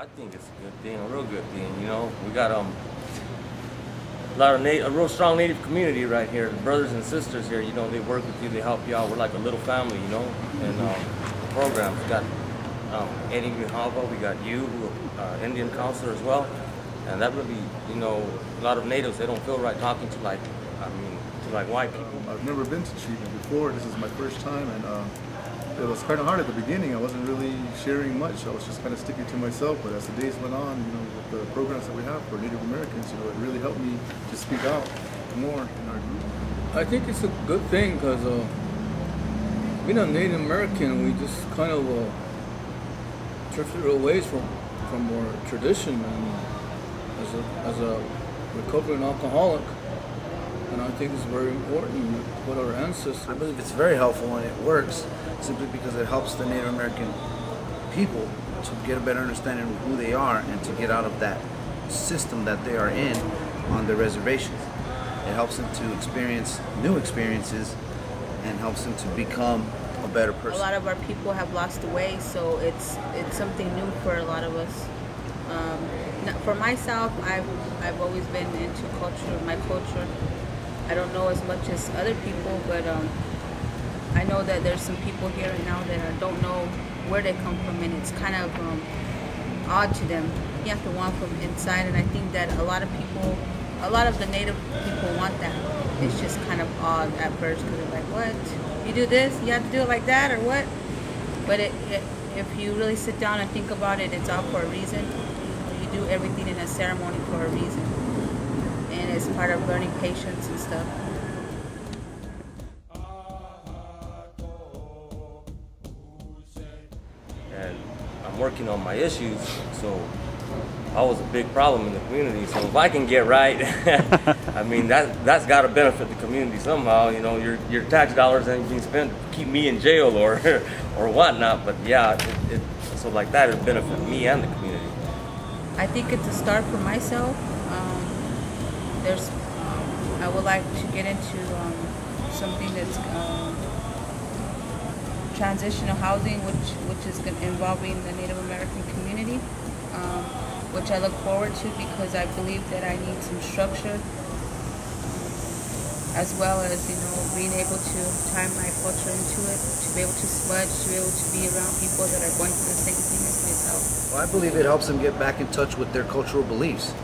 I think it's a good thing, a real good thing. You know, we got a lot of a real strong Native community right here. The brothers and sisters here, you know, they work with you, they help you out. We're like a little family, you know. And the programs, we got Eddie Hava, we got you, Indian counselor as well. And that really, you know, a lot of natives, they don't feel right talking to like white people. I've never been to treatment before. This is my first time, and it was kind of hard at the beginning. I wasn't really sharing much. I was just kind of sticking to myself. But as the days went on, you know, with the programs that we have for Native Americans, you know, it really helped me to speak out more in our group. I think it's a good thing because being a Native American, we just kind of drifted away from our tradition, and as a recovering alcoholic. And I think it's very important what our ancestors. I believe it's very helpful and it works simply because it helps the Native American people to get a better understanding of who they are and to get out of that system that they are in on the reservations. It helps them to experience new experiences and helps them to become a better person. A lot of our people have lost the way, so it's something new for a lot of us. For myself, I've always been into my culture. I don't know as much as other people, but I know that there's some people here right now that don't know where they come from, and it's kind of odd to them. You have to want from inside, and I think that a lot of the Native people want that. It's just kind of odd at first because they're like, what? You do this? You have to do it like that, or what? But if you really sit down and think about it, it's all for a reason. You do everything in a ceremony for a reason. And it's part of learning patience and stuff. And I'm working on my issues, so I was a big problem in the community. So if I can get right, I mean that's got to benefit the community somehow. You know, your tax dollars ain't being spent to keep me in jail or whatnot. But yeah, so like that it benefit me and the community. I think it's a start for myself. I would like to get into something that's transitional housing, which is involving the Native American community, which I look forward to because I believe that I need some structure, as well as, you know, being able to tie my culture into it, to be able to smudge, to be able to be around people that are going through the same thing as myself. Well, I believe it helps them get back in touch with their cultural beliefs,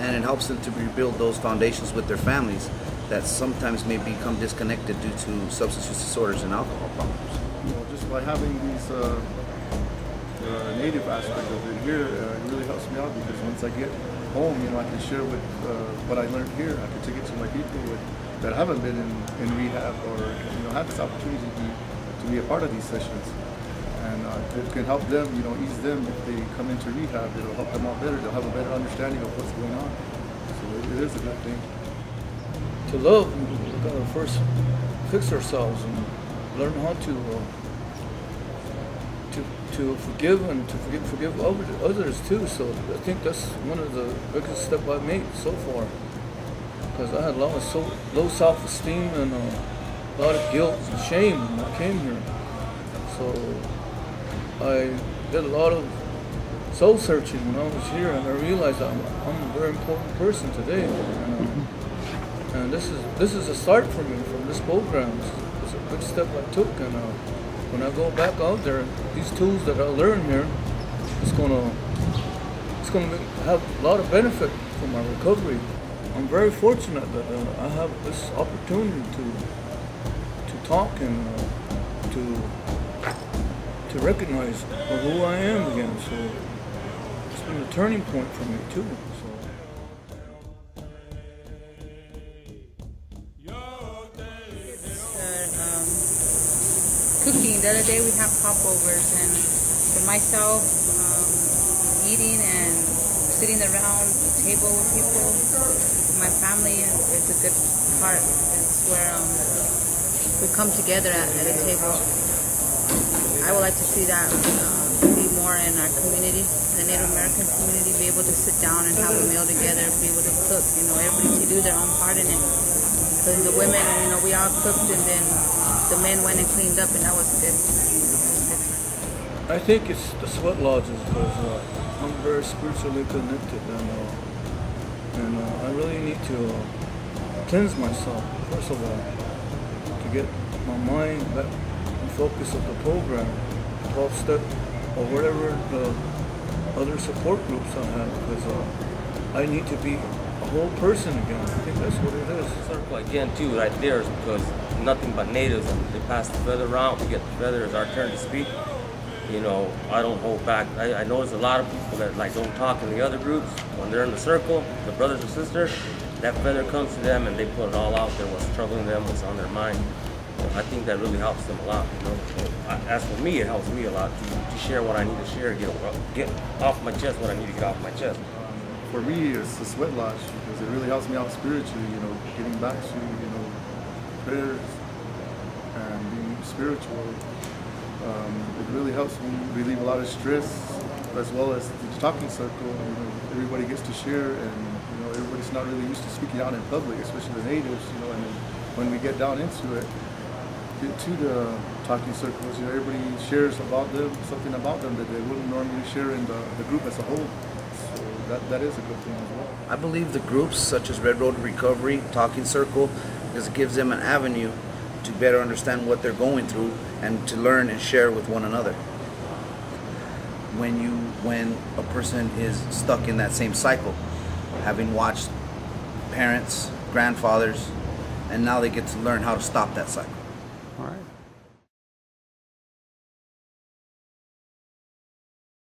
and it helps them to rebuild those foundations with their families that sometimes may become disconnected due to substance use disorders and alcohol problems. You know, just by having these Native aspect of it here, it really helps me out because once I get home, you know, I can share with what I learned here. I can take it to my people that haven't been in rehab or, you know, have this opportunity to be a part of these sessions. And it can help them, you know, ease them if they come into rehab. It'll help them out better. They'll have a better understanding of what's going on. So it is a good thing. To love, we gotta first fix ourselves and learn how to forgive and to forgive others too. So I think that's one of the biggest steps I've made so far. Because I had a lot of low self-esteem and a lot of guilt and shame when I came here. So I did a lot of soul searching when I was here, and I realized I'm a very important person today. And this is a start for me from this program. It's a good step I took, and when I go back out there, these tools that I learn here, it's gonna have a lot of benefit for my recovery. I'm very fortunate that I have this opportunity to talk and to recognize who I am again. So it's been a turning point for me too. Cooking. The other day we have popovers, and for myself, eating and sitting around the table with people, my family, is a good part. It's where we come together at a table. I would like to see that be more in our community, the Native American community, be able to sit down and have a meal together, be able to cook, you know, everybody to do their own part in it. So the women, you know, we all cooked, and then the men went and cleaned up, and that was good. I think it's the sweat lodges because I'm very spiritually connected, and I really need to cleanse myself first of all to get my mind back and focus of the program, 12 step or whatever the other support groups I have, because I need to be a whole person again. I think that's what it is. Circle again too, right there, is because nothing but natives. They pass the feather around. We get the feather. It's our turn to speak. You know, I don't hold back. I notice a lot of people that like don't talk in the other groups. When they're in the circle, the brothers and sisters, that feather comes to them and they put it all out there. What's troubling them, what's on their mind. I think that really helps them a lot. You know, as for me, it helps me a lot to share what I need to share, get off my chest what I need to get off my chest. For me, it's the sweat lodge because it really helps me out spiritually. You know, getting back to prayers and being spiritual. It really helps me relieve a lot of stress, as well as the talking circle. You know, everybody gets to share, and everybody's not really used to speaking out in public, especially the natives. You know, and then when we get down into it, get to the talking circles, everybody shares about them, something about them that they wouldn't normally share in the group as a whole. So that is a good thing as well. I believe the groups such as Red Road Recovery, Talking Circle, because it gives them an avenue to better understand what they're going through and to learn and share with one another. When a person is stuck in that same cycle, having watched parents, grandfathers, and now they get to learn how to stop that cycle.